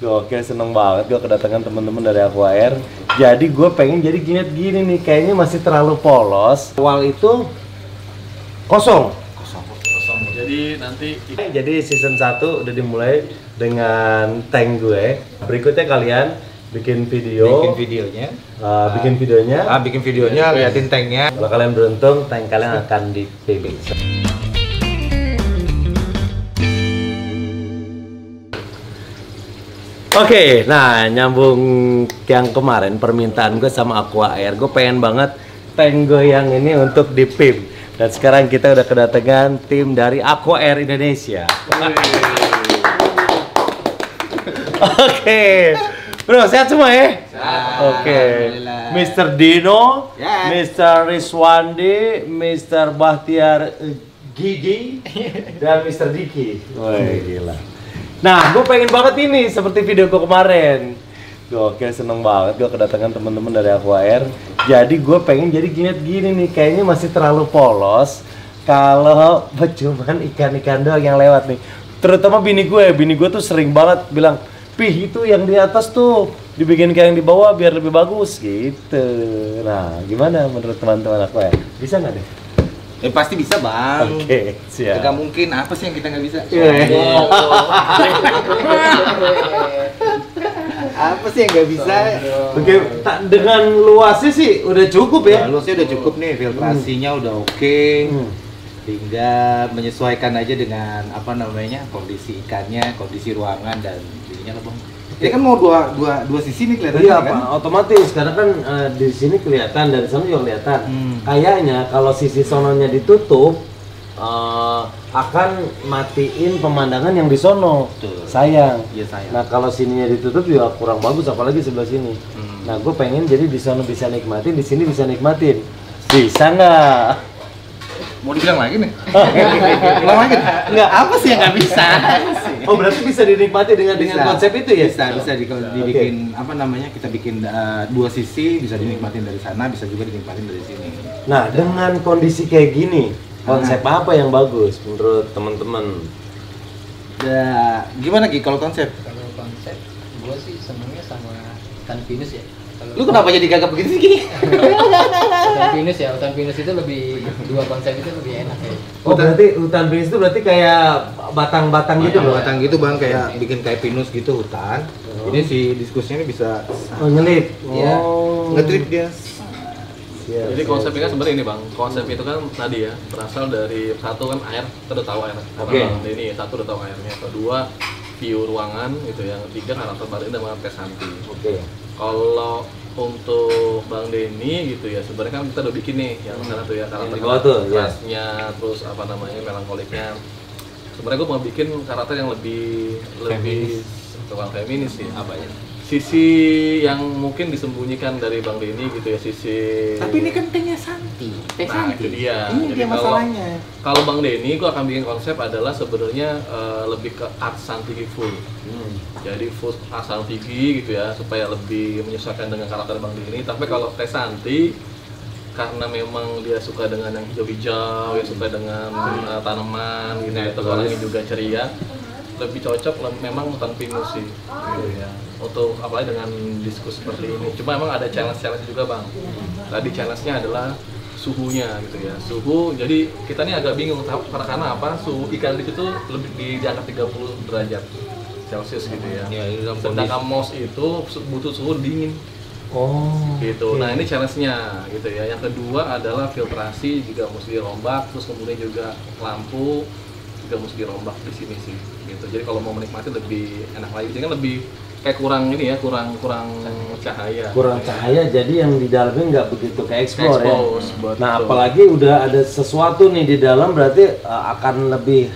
Oke, seneng banget gue kedatangan teman-teman dari Aquair. Jadi gue pengen jadi gini nih, kayaknya masih terlalu polos. Awal itu kosong. Jadi season 1 udah dimulai dengan tank gue. Berikutnya kalian bikin videonya. Bikin videonya, liatin tanknya. Kalau kalian beruntung, tank kalian akan dipilih. Oke, nah nyambung yang kemarin permintaan gue sama Aquair, gue pengen banget tank gue yang ini untuk di PIM. Dan sekarang kita udah kedatangan tim dari Aquair Indonesia. Oke, bro, sehat semua ya? Oke, Mr. Dino, Mr. Rizwandi, Mr. Bahtiar Gigi, dan Mr. Diki. Wah, gila. Nah, gue pengen banget ini seperti video gue kemarin. Oke, seneng banget gue kedatangan teman-teman dari Aquair. Jadi gue pengen jadi gini nih, kayaknya masih terlalu polos kalau cuman ikan-ikan doang yang lewat nih. Terutama bini gue tuh sering banget bilang, "Pih, itu yang di atas tuh dibikin kayak yang di bawah biar lebih bagus," gitu. Nah, gimana menurut teman-teman Aquair? Bisa nggak deh? Pasti bisa, Bang. Oke, siap. Gak mungkin, apa sih yang kita nggak bisa? Apa sih yang nggak bisa? Oke, dengan luasnya sih udah cukup ya. Luasnya udah cukup nih, filtrasinya udah oke. Tinggal menyesuaikan aja dengan apa namanya, kondisi ikannya, kondisi ruangan dan ininya lah, Bang. Ini kan mau dua sisi nih kelihatannya. Iya, kan? Pak, otomatis karena kan di sini kelihatan, dari sana juga kelihatan. Kayaknya kalau sisi sononya ditutup akan matiin pemandangan yang di sono. Betul. Sayang. Iya, sayang. Nah, kalau sininya ditutup juga kurang bagus, apalagi sebelah sini. Nah, gue pengen jadi di sono bisa nikmatin, di sini bisa nikmatin. Bisa nggak? Mau dibilang lagi nih? Bilang lagi? Nggak. Apa sih yang nggak bisa? Oh, berarti bisa dinikmati dengan konsep itu ya? Bisa dibikin apa namanya, kita bikin dua sisi, bisa dinikmatin dari sana, bisa juga dinikmatin dari sini. Nah, dengan kondisi kayak gini, konsep apa yang bagus menurut teman-teman? Ya, gimana Gi kalau konsep? Kalau konsep, gue sih senengnya sama ikan pinus ya. Lu kenapa jadi gagap begini sih gini? Hutan pinus itu lebih, dua konsep itu lebih enak ya. Oh, berarti hutan pinus itu berarti kayak batang-batang gitu loh? Batang gitu, Bang, kayak bikin kayak pinus gitu hutan. Ini si diskusinya ini bisa Nyelip? Iya. Ngetrip dia. Jadi konsepnya kan sebenarnya ini, Bang. Konsep itu kan tadi ya berasal dari satu kan air, kita udah tahu air. Oke. Ini satu udah tahu airnya. Kedua view ruangan gitu. Yang ketiga karakter Bang Denny dan karakter Santi. Oke. Kalau untuk Bang Denny gitu ya, sebenarnya kan kita udah bikin nih yang sana tuh ya karakter di bawah tuh, ya. kerasnya, terus apa namanya melankoliknya. Sebenarnya gue mau bikin karakter yang lebih tukang feminis sih. Apa ya? Sisi yang mungkin disembunyikan dari Bang Denny gitu ya, sisi. Tapi ini kan tanknya Santi. Nah, itu dia. Ini Jadi dia masalahnya. Kalau Bang Denny, gue akan bikin konsep adalah sebenarnya lebih ke art Santi full. Jadi full art Santi gitu ya, supaya lebih menyesuaikan dengan karakter Bang Denny. Tapi kalau Teh Santi, karena memang dia suka dengan yang hijau-hijau, ya suka dengan tanaman gitu ya, terus orangnya juga ceria, lebih cocok memang hutan pinus sih gitu ya. Untuk apalagi dengan diskusi seperti ini. Cuma emang ada challenge juga, Bang. Tadi challenge-nya adalah suhunya gitu ya. Suhu, jadi kita nih agak bingung karena apa? Suhu ikan di situ lebih di angka 30 derajat Celcius gitu ya. Sedangkan mouse itu butuh suhu dingin. Oh. Gitu. Nah, ini challenge-nya gitu ya. Yang kedua adalah filtrasi juga mesti dirombak, terus kemudian juga lampu juga mesti dirombak di sini sih. Gitu. Jadi kalau mau menikmati lebih enak lagi. Jadi kan lebih kayak kurang ini ya, kurang cahaya. Kurang cahaya, jadi yang di dalamnya nggak begitu ke explore ya. Betul. Nah, apalagi udah ada sesuatu nih di dalam, berarti akan lebih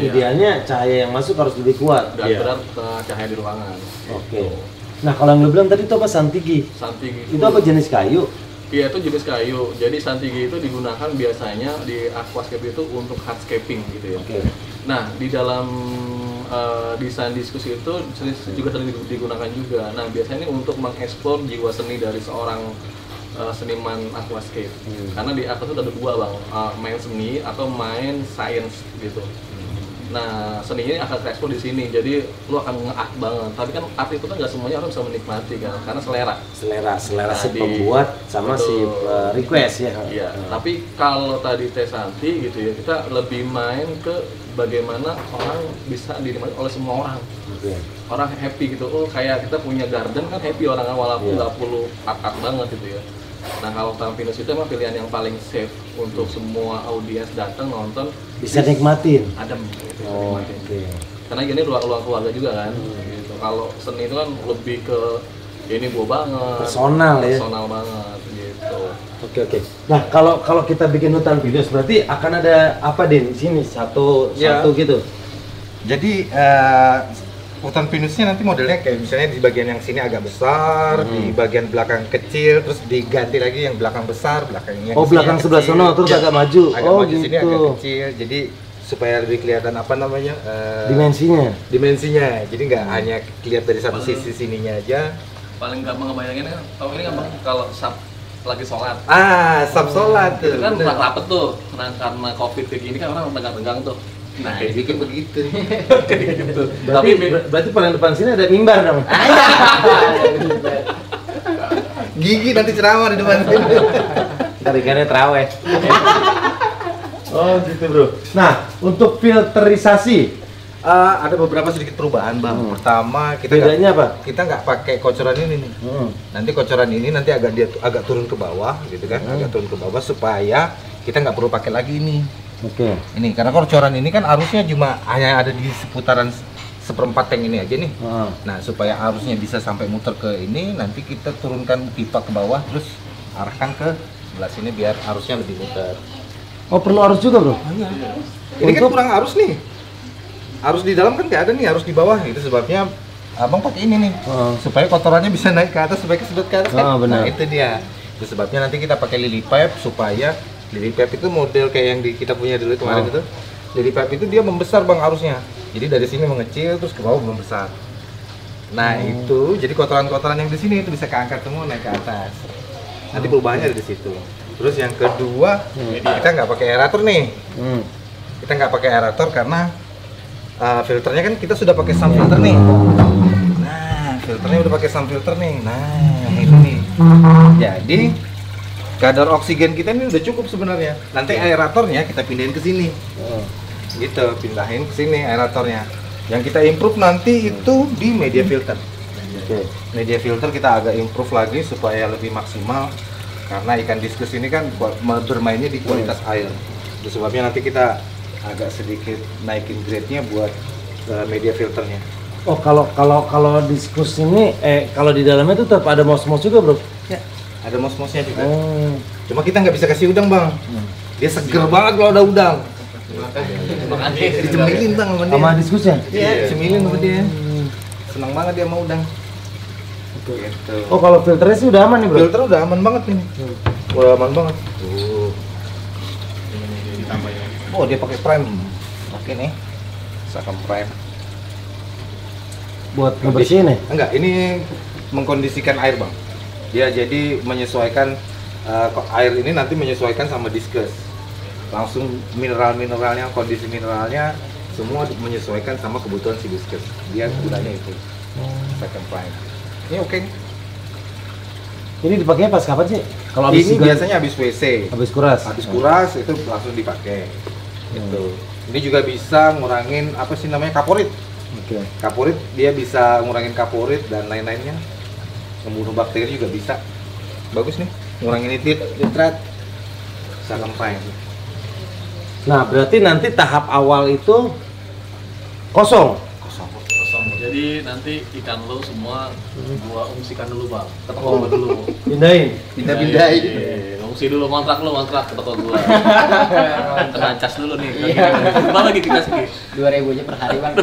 idealnya cahaya yang masuk harus lebih kuat. Dan berat cahaya di ruangan. Oke. Nah, kalau yang lu bilang tadi itu apa, Santigi? Santigi Itu apa, jenis kayu? Iya, itu jenis kayu. Jadi Santigi itu digunakan biasanya di aquascape itu untuk hardscaping gitu ya. Oke. Nah, di dalam desain diskusi itu juga sering digunakan juga. Nah, biasanya ini untuk mengeksplor jiwa seni dari seorang seniman aquascape. Karena di aquascape itu ada dua, Bang, main seni atau main science gitu. Nah, seninya akan terekspos di sini, jadi lu akan nge-art banget. Tapi kan art itu kan nggak semuanya orang bisa menikmati kan, karena selera si Tadi. pembuat sama si Betul. request ya. Iya, tapi kalau tadi Teh Santi gitu ya, kita lebih main ke bagaimana orang bisa dinikmati oleh semua orang. Oke. Orang happy gitu, oh kayak kita punya garden kan happy orang walaupun Iya. nggak perlu art-art banget gitu ya. Nah kalau Tampinus itu emang pilihan yang paling safe untuk semua audiens datang nonton Bisa nikmatin. adem gitu, bisa Oh, nikmatin. oke. Karena ini ruang keluarga juga kan gitu. Kalau seni itu kan lebih ke ini gua banget, Personal ya. personal banget gitu. Oke. Nah, kalau kita bikin hutan pinus berarti akan ada apa Din di sini satu Ya. gitu. Jadi hutan pinusnya nanti modelnya kayak misalnya di bagian yang sini agak besar, di bagian belakang kecil, terus diganti lagi yang belakang besar, belakangnya Oh, di sini belakang yang sebelah kecil. sono terus Ya, agak maju. agak Oh, maju sini agak gitu. kecil. Jadi supaya lebih kelihatan apa namanya Dimensinya. Jadi nggak hanya lihat dari satu sisi sininya aja. Paling gampang ngebayangin kan, tau ini gampang kalau lagi sholat. Sab sholat Itu kan bener. rapet tuh, nah karena covid kayak gini kan orang tegang-tegang tuh. Nah, dibikin begitu. gitu. Berarti paling depan sini ada mimbar dong. Gigi nanti ceramah di depan sini. Tarikannya terawih. Oh gitu bro. Nah untuk filterisasi Ada beberapa sedikit perubahan bang. Pertama kita bedanya apa? kita nggak pakai kocoran ini nih. Nanti kocoran ini nanti agak turun ke bawah gitu kan, agak turun ke bawah supaya kita nggak perlu pakai lagi ini. Oke. Ini karena kocoran ini kan arusnya cuma hanya ada di seputaran seperempat tank ini aja nih. Nah supaya arusnya bisa sampai muter ke ini, nanti kita turunkan pipa ke bawah terus arahkan ke sebelah sini biar arusnya lebih muter. Oh perlu arus juga bro? Ini kan Untuk- kurang arus nih. Arus di dalam kan nggak ada nih, arus di bawah. Itu sebabnya abang pakai ini nih, supaya kotorannya bisa naik ke atas, supaya kesedot ke atas kan. Benar. Nah itu dia. Itu sebabnya nanti kita pakai lily pipe supaya lily pipe itu model kayak yang kita punya dulu kemarin itu. Lily pipe itu dia membesar bang arusnya. Jadi dari sini mengecil terus ke bawah membesar. Nah itu jadi kotoran-kotoran yang di sini itu bisa keangkat semua naik ke atas. Nanti perubahannya dari situ. Terus yang kedua kita nggak pakai aerator nih. Kita nggak pakai aerator karena filternya kan kita sudah pakai sun filter nih. Nah, filternya udah pakai sun filter nih. Nah, ini nih. Jadi kadar oksigen kita ini udah cukup sebenarnya. Nanti aeratornya kita pindahin ke sini. Gitu, pindahin ke sini aeratornya. Yang kita improve nanti itu di media filter. Oke. Media filter kita agak improve lagi supaya lebih maksimal karena ikan diskus ini kan bermainnya di kualitas air. Itu sebabnya nanti kita agak sedikit naikin grade-nya buat media filternya. Oh kalau diskus ini kalau di dalamnya tuh tetap ada mos-mos juga bro? Ya, ada mos-mosnya juga. Oh. Cuma kita nggak bisa kasih udang bang. Dia seger banget kalau ada udang. Dicemilin bang sama dia. Sama diskusnya? Iya, dicemilin sama dia. Senang banget dia sama udang. Gitu. Oh kalau filternya sih udah aman nih bro? Filter udah aman banget nih. Udah aman banget. Tuh. Oh dia pakai prime. Oke nih. Misalkan prime. Buat ngebersihin ya? Enggak, ini mengkondisikan air bang. Dia jadi menyesuaikan air ini nanti menyesuaikan sama diskus. Langsung mineral-mineralnya, kondisi mineralnya semua menyesuaikan sama kebutuhan si diskus. Dia gunanya itu. Second prime. Ini oke. Ini dipakainya pas kapan sih? Kalau habis Ini juga- biasanya habis WC. habis kuras. Habis kuras itu langsung dipakai. Gitu. Ini juga bisa ngurangin apa sih namanya kaporit. Oke. Kaporit dia bisa ngurangin kaporit dan lain-lainnya. Membunuh bakteri juga bisa. Bagus nih, ngurangin nitrat. Second prime. Nah berarti nanti tahap awal itu kosong. Kosong. Kosong. Jadi nanti ikan lo semua gua ungsikan dulu bang, ke toko gua dulu. Pindahin. Pindah-pindahin. Iya, ngungsi dulu kontrak ke toko gua. Kena cas dulu nih. Berapa lagi kita sih? 2.000 aja per hari bang.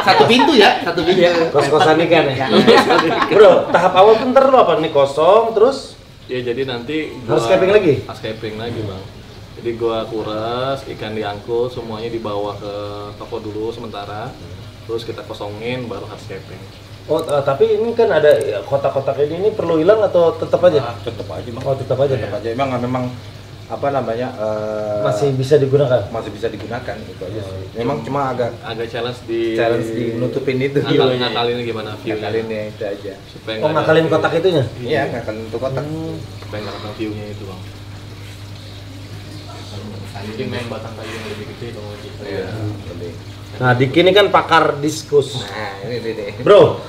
Satu pintu ya, satu pintu. Kos-kosan ikan ya. Bro, tahap awal tuh ntar lu apa nih kosong terus Ya jadi nanti harus capping lagi? Harus capping lagi bang. Jadi gua kuras, ikan diangkut, semuanya dibawa ke toko dulu sementara. Terus kita kosongin baru harus capping. Oh, tapi ini kan ada kotak-kotak ini perlu hilang atau tetap aja? Tetap aja bang. Oh, tetap aja. Tetap aja. Memang apa namanya Masih bisa digunakan. masih bisa digunakan itu aja sih. Memang cuma agak challenge di nutupin itu. ngakalin gimana view-nya. Ngakalinnya itu aja. Supaya Oh, nggak ngakalin ada- kotak itunya? Iya, ngakalin untuk kotak. supaya nggak ada view-nya itu bang. Mungkin main batang kayu yang lebih gede bang. Iya. Nah, Diki ini kan pakar diskus. Nah, ini deh. Bro,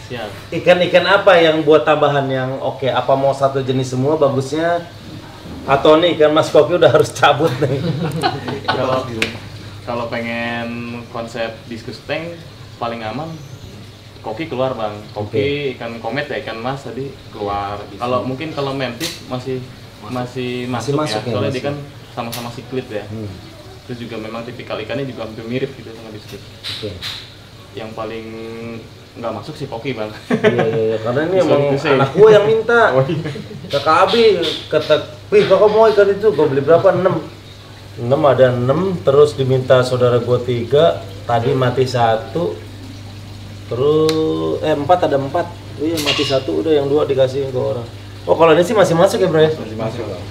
Siap. ikan-ikan apa yang buat tambahan yang oke? Apa mau satu jenis semua bagusnya? Atau nih ikan Mas Koki udah harus cabut nih? Kalau pengen konsep diskus tank paling aman koki keluar bang. Koki ikan komet ya ikan mas tadi keluar. Kalau mungkin kalau mantis masih masuk masuk ya, ya. Soalnya masih. dia kan sama-sama siklit ya. Terus juga memang tipikal ikannya juga hampir mirip gitu sama diskus. Oke. Yang paling nggak masuk sih koki bang. Iya, karena ini Bisa emang gitu sih. anak gua yang minta. Oh iya. Kakak Abi kata, "Wih, kakak mau ikan itu, gua beli berapa? 6 ada 6, terus diminta saudara gua 3, tadi mati 1, terus 4 ada 4. Oh iya, mati 1, udah yang 2 dikasihin ke orang. Oh, kalau ini sih masih masuk ya, Bro ya? Masih masuk Bang.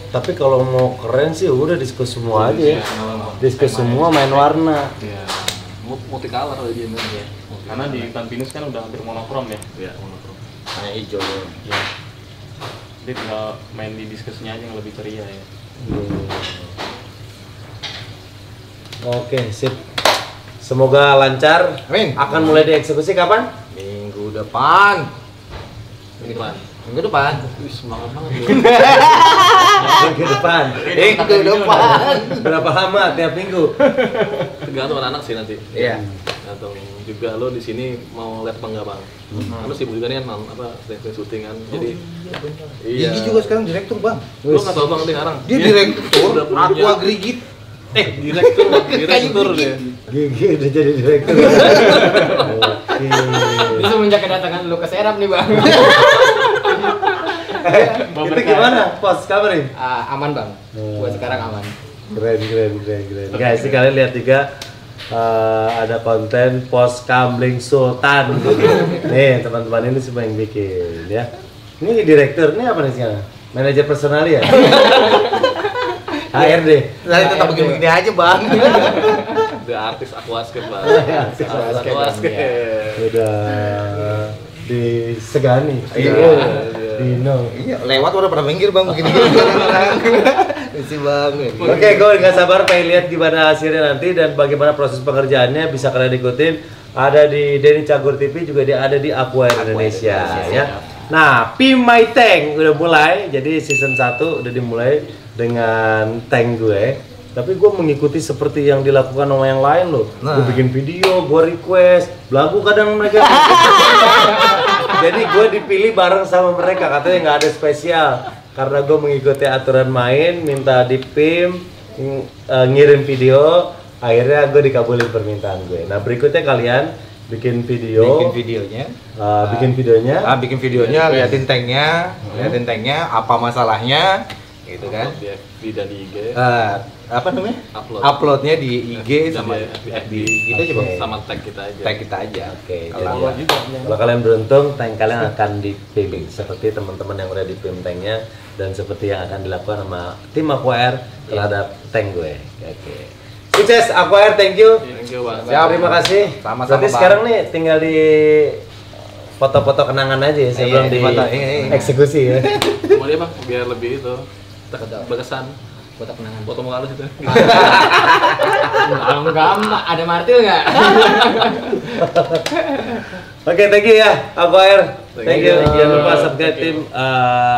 Tapi kalau mau keren sih udah diskus semua aja ya. Iya, kalau- Diskus semua main warna. Iya. Multicolor aja ini ya. Karena di ikan pinus kan udah hampir monokrom ya. Iya, monokrom. Nah, hijau. Iya. Dia tinggal main di diskusnya aja yang lebih ceria ya. Oke, sip. Semoga lancar. Amin. Akan mulai dieksekusi kapan? Minggu depan. Ini Pak. Minggu depan. Wih, semangat banget ya. Minggu depan. Minggu depan. Berapa lama tiap minggu? Tergantung anak-anak sih nanti. Iya. Tergantung juga lo di sini mau lihat apa enggak bang? Kan lo sibuk juga nih kan apa sering syuting kan. Jadi iya. Gigi juga sekarang direktur, Bang. Lo nggak tahu bang sekarang? Dia direktur udah punya- Aqua Grigit. direktur dia. Gigi udah jadi direktur. Oke. Ini semenjak kedatangan lu ke Serap nih bang. Itu gimana? Pos kabarin? Aman bang. Buat sekarang aman. Keren. Guys, ini kalian lihat juga ada konten pos Kamling Sultan. Nih teman-teman ini semua yang bikin ya. Ini direktur, ini apa nih sekarang? Manajer personal ya? HRD. Lah tetap begini-begini aja, Bang. Udah artis aquascape bang. Artis Aquascape. Udah disegani. Iya. Dino. Iya, lewat udah pernah minggir, Bang, begini-gini orang. Isi Bang. Oke, gue nggak sabar pengen lihat gimana hasilnya nanti dan bagaimana proses pengerjaannya bisa kalian ikutin. Ada di Denny Cagur TV, juga dia ada di Aqua Indonesia ya. Nah, Pim My Tank udah mulai, jadi season 1 udah dimulai dengan tank gue. Tapi gue mengikuti seperti yang dilakukan sama yang lain loh. Gue bikin video, gue request, belagu kadang mereka. Jadi gue dipilih bareng sama mereka, katanya nggak ada spesial. Karena gue mengikuti aturan main, minta di PIM, ngirim video, akhirnya gue dikabulin permintaan gue. Nah berikutnya kalian bikin video, bikin videonya, liatin tanknya, apa masalahnya, gitu kan? Di FB dan di IG. Apa namanya? Upload. Uploadnya di IG Sama sama FB. gitu aja, Bang. Sama tag kita aja. Tag kita aja. Oke, Kalau jadi kalau kalian beruntung, tank kalian akan dipilih seperti teman-teman yang udah di PIM tanknya dan seperti yang akan dilakukan sama tim Aqua terhadap tank gue. Oke. Sukses Aqua, thank you. Thank you bang. Siap, terima kasih. Sama-sama, Berarti Bang. sekarang nih tinggal di foto-foto kenangan aja ya sebelum di foto, iya. eksekusi ya. Mau dia bang, biar lebih itu berkesan. Foto kenangan. Foto muka lu situ. Enggak, ada martil nggak? Oke, thank you ya Aqua. Thank you. you. Jangan lupa subscribe tim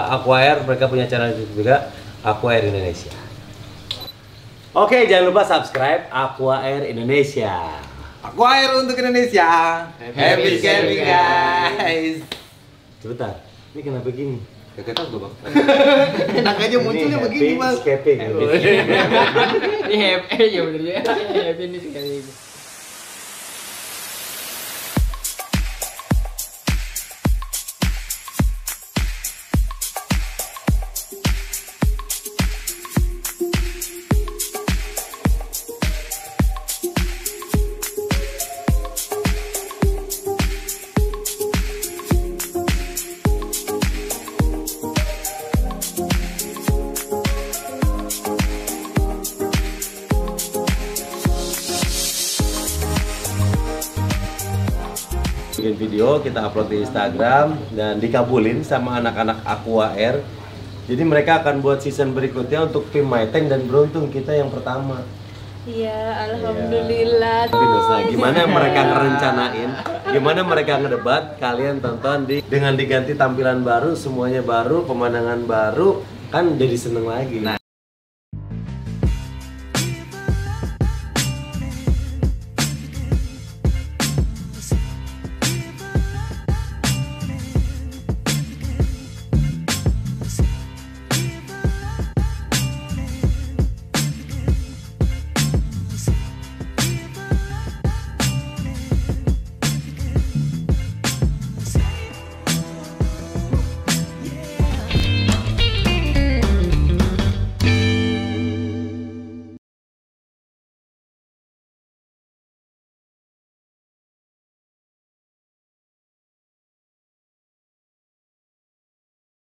Aqua, mereka punya channel YouTube juga, Aqua Indonesia. Oke, jangan lupa subscribe Aqua Indonesia. Aqua untuk Indonesia. Happy camping, guys. Sebentar, ini kenapa gini? Gak tahu gue, Bang. Enak aja munculnya Ini begini, happy Bang. escaping. Ini happy ya bener ya. Happy ini sekali. bikin video, kita upload di Instagram dan dikabulin sama anak-anak Aqua Air. Jadi mereka akan buat season berikutnya untuk tim My Tank dan beruntung kita yang pertama. Iya, alhamdulillah. Nah, gimana mereka ngerencanain, gimana mereka ngedebat, kalian tonton dengan diganti tampilan baru, semuanya baru, pemandangan baru, kan jadi seneng lagi. Nah,